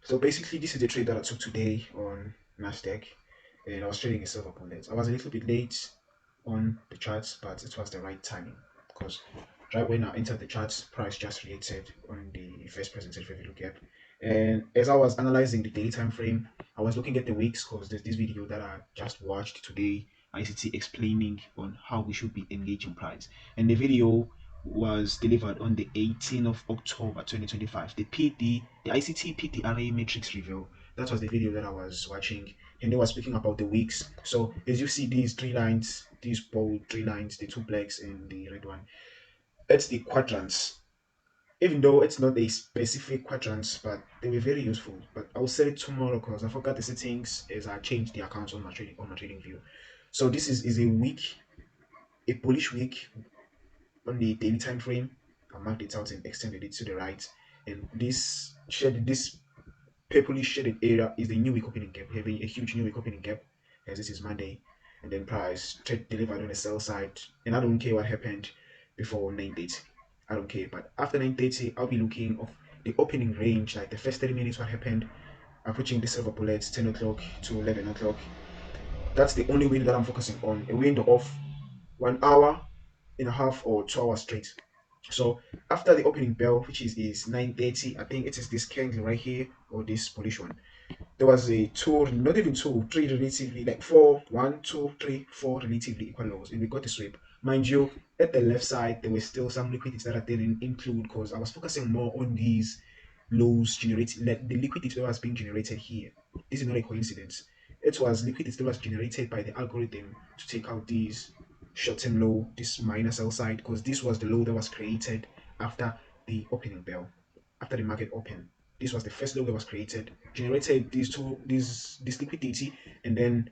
So basically, this is the trade that I took today on Nasdaq, and I was trading a silver bullet. I was a little bit late on the charts, but it was the right timing because right when I entered the charts, price just reacted on the first presented fair value gap. And as I was analyzing the daily time frame, I was looking at the weeks because there's this video that I just watched today, ICT explaining on how we should be engaging price. And the video was delivered on the 18th of October 2025. The ICT PDRA matrix review. That was the video that I was watching, and they were speaking about the weeks. So as you see these three lines, these bold three lines, the two blacks and the red one, it's the quadrants. Even though it's not a specific quadrants, but they were very useful. But I'll set it tomorrow because I forgot the settings as I changed the accounts on my trading view. So this is a week, a bullish week on the daily time frame. I marked it out and extended it to the right. And this purpley shaded area is the new week opening gap, having a huge new week opening gap, as this is Monday. And then price trade delivered on the sell side. And I don't care what happened before 9:30. I don't care. But after 9:30, I'll be looking of the opening range, like the first 30 minutes, what happened, approaching the silver bullets, 10 o'clock to 11 o'clock. That's the only window that I'm focusing on. A window of 1 hour and a half or 2 hours straight. So after the opening bell, which is 9:30, I think it is this candle right here or this bullish one. There was a two, not even two, three relatively like four, one, two, three, four relatively equal lows, and we got the sweep. Mind you, at the left side there were still some liquidities that I didn't include because I was focusing more on these lows generated, like the liquidity that was being generated here. This is not a coincidence. It was liquidity that was generated by the algorithm to take out these short-term low, this minor sell side, because this was the low that was created after the opening bell, after the market opened. This was the first low that was created, generated this liquidity, and then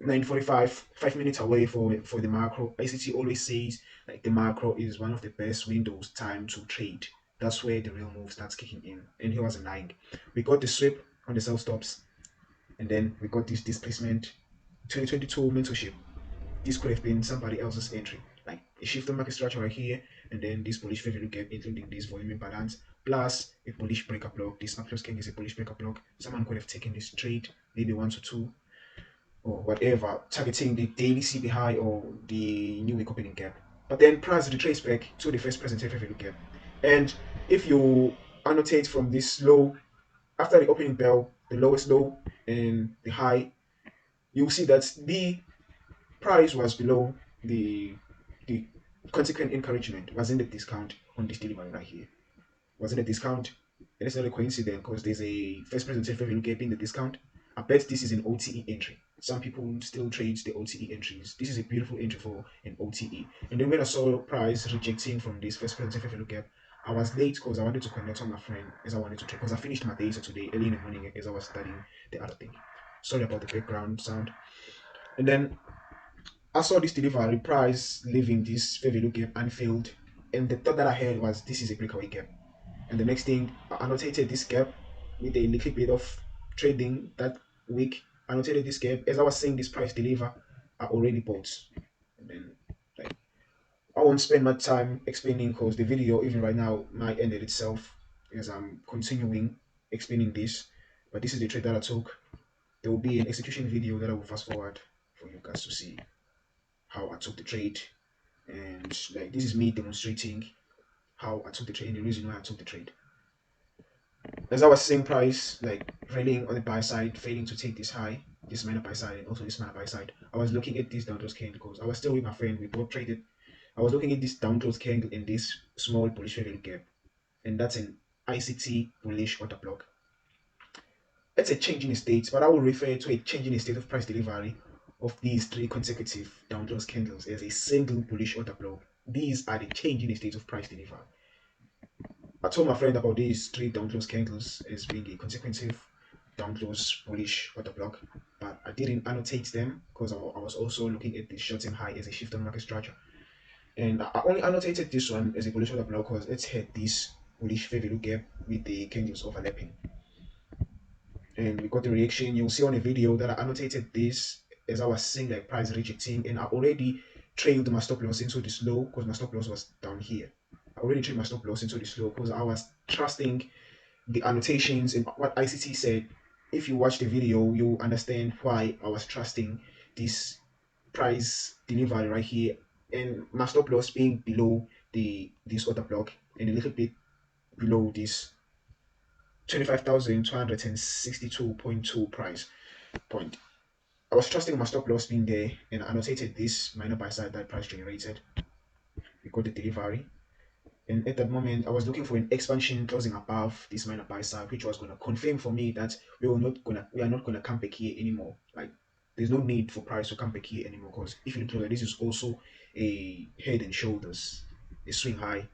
9:45, 5 minutes away for the macro. ICT always says like the macro is one of the best windows time to trade. That's where the real move starts kicking in. And he wasn't lying. We got the sweep on the sell stops, and then we got this displacement. 2022 mentorship. This could have been somebody else's entry, like a shift on market structure right here, and then this bullish fair value gap, including this volume imbalance, plus a bullish breaker block. This upclose king is a bullish breaker block. Someone could have taken this trade, maybe one to two, or whatever, targeting the daily CB high or the new week opening gap. But then price retrace back to the first presented fair value gap. And if you annotate from this low, after the opening bell, the lowest low and the high, you'll see that the price was below the consequent encouragement, was in the discount on this delivery right here. Was in a discount. And it's not a coincidence because there's a first presented fair value gap in the discount. I bet this is an OTE entry. Some people still trade the OTE entries. This is a beautiful entry for an OTE. And then when I saw price rejecting from this first presented fair value gap, I was late because I wanted to connect on my friend as I wanted to trade because I finished my data today early in the morning as I was studying the other thing. Sorry about the background sound. And then I saw this delivery price leaving this fair value gap unfilled, and the thought that I had was this is a breakaway gap. And the next thing, I annotated this gap with a little bit of trading that week. I annotated this gap as I was seeing this price deliver. I already bought, and then like I won't spend much time explaining because the video even right now might end it itself as I'm continuing explaining this. But this is the trade that I took. There will be an execution video that I will fast forward for you guys to see how I took the trade, and like this is me demonstrating how I took the trade and the reason why I took the trade. As I was seeing price like rallying on the buy side, failing to take this high, this minor buy side, and also this minor buy side, I was looking at this down close candle because I was still with my friend. We both traded. I was looking at this down close candle in this small bullish fair value gap, and that's an ICT bullish order block. It's a change in state, but I will refer to a change in state of price delivery of these three consecutive down close candles as a single bullish order block. These are the change in state of price delivery. I told my friend about these three down close candles as being a consecutive down close bullish order block, but I didn't annotate them because I was also looking at the short term high as a shift on market structure. And I only annotated this one as a bullish order block because it had this bullish fair value gap with the candles overlapping. And we got the reaction. You'll see on the video that I annotated this as I was seeing like price rejecting, and I already trailed my stop loss into this low because my stop loss was down here. I already trailed my stop loss into this low because I was trusting the annotations and what ICT said, if you watch the video, you'll understand why I was trusting this price delivery right here, and my stop loss being below this order block and a little bit below this 25,262.2 price point. I was trusting my stop loss being there, and I annotated this minor buy side that price generated. We got the delivery, and at that moment I was looking for an expansion closing above this minor buy side, which was going to confirm for me that we are not gonna come back here anymore. Like, there's no need for price to come back here anymore, because if you look closer, this is also a head and shoulders, a swing high,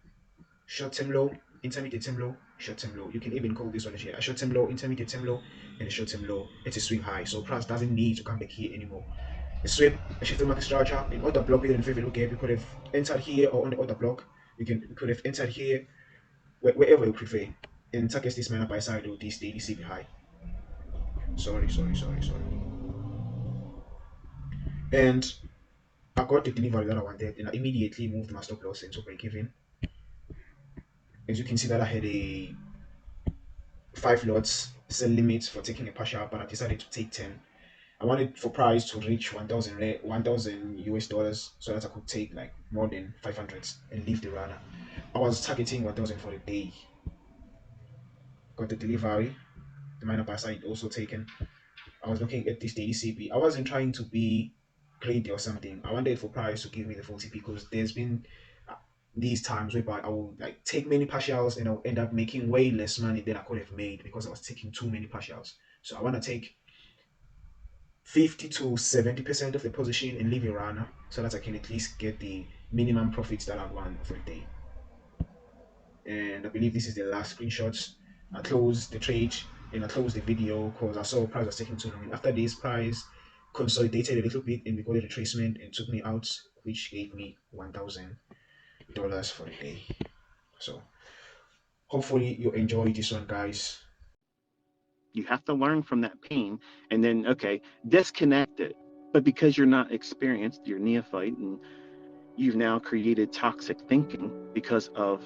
short term low, intermediate term low, short term low. You can even call this one here a short term low, intermediate term low, and a short term low. It's a swing high, so price doesn't need to come back here anymore. A sweep, a shifting market structure, an order block we didn't look at. We could have entered here or on the order block. We could have entered here, wherever you prefer, and target this minor buy side or this daily CB high. Sorry. And I got the delivery that I wanted, and I immediately moved my stop loss into break even. As you can see that I had a 5 lots sell limit for taking a partial, but I decided to take 10. I wanted for price to reach 1,000 US dollars so that I could take like more than 500 and leave the runner. I was targeting 1,000 for the day. Got the delivery, the minor buy side also taken. I was looking at this daily CP. I wasn't trying to be greedy or something. I wanted for price to give me the full TP, because there's been these times whereby I will like take many partials and I'll end up making way less money than I could have made because I was taking too many partials. So I want to take 50 to 70% of the position and leave a runner so that I can at least get the minimum profits that I want for the day. And I believe this is the last screenshots. I closed the trade and I closed the video because I saw price was taking too long. And after this, price consolidated a little bit and we got a retracement and took me out, which gave me $1,000 for the day. So hopefully you enjoy this one, guys. You have to learn from that pain and then, okay, disconnect it. But because you're not experienced, you're neophyte, and you've now created toxic thinking because of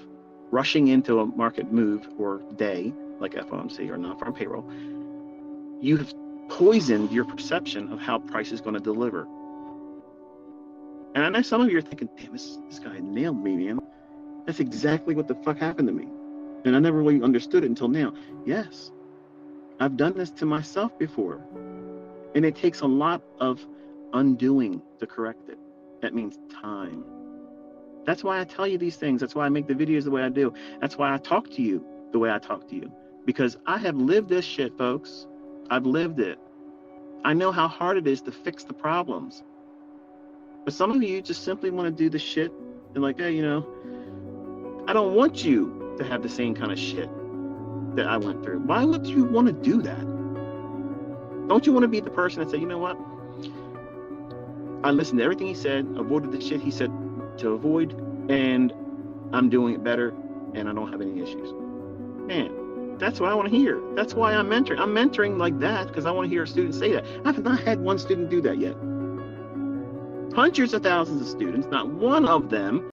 rushing into a market move or day, like FOMC or non-farm payroll, you've poisoned your perception of how price is going to deliver. And I know some of you are thinking, damn, this guy nailed me, man. That's exactly what the fuck happened to me. And I never really understood it until now. Yes, I've done this to myself before. And it takes a lot of undoing to correct it. That means time. That's why I tell you these things. That's why I make the videos the way I do. That's why I talk to you the way I talk to you. Because I have lived this shit, folks. I've lived it. I know how hard it is to fix the problems. But some of you just simply want to do the shit and like, hey, you know, I don't want you to have the same kind of shit that I went through. Why would you want to do that? Don't you want to be the person that said, you know what? I listened to everything he said, avoided the shit he said to avoid, and I'm doing it better, and I don't have any issues. Man, that's what I want to hear. That's why I'm mentoring. I'm mentoring like that because I want to hear a student say that. I've not had one student do that yet. Hundreds of thousands of students, not one of them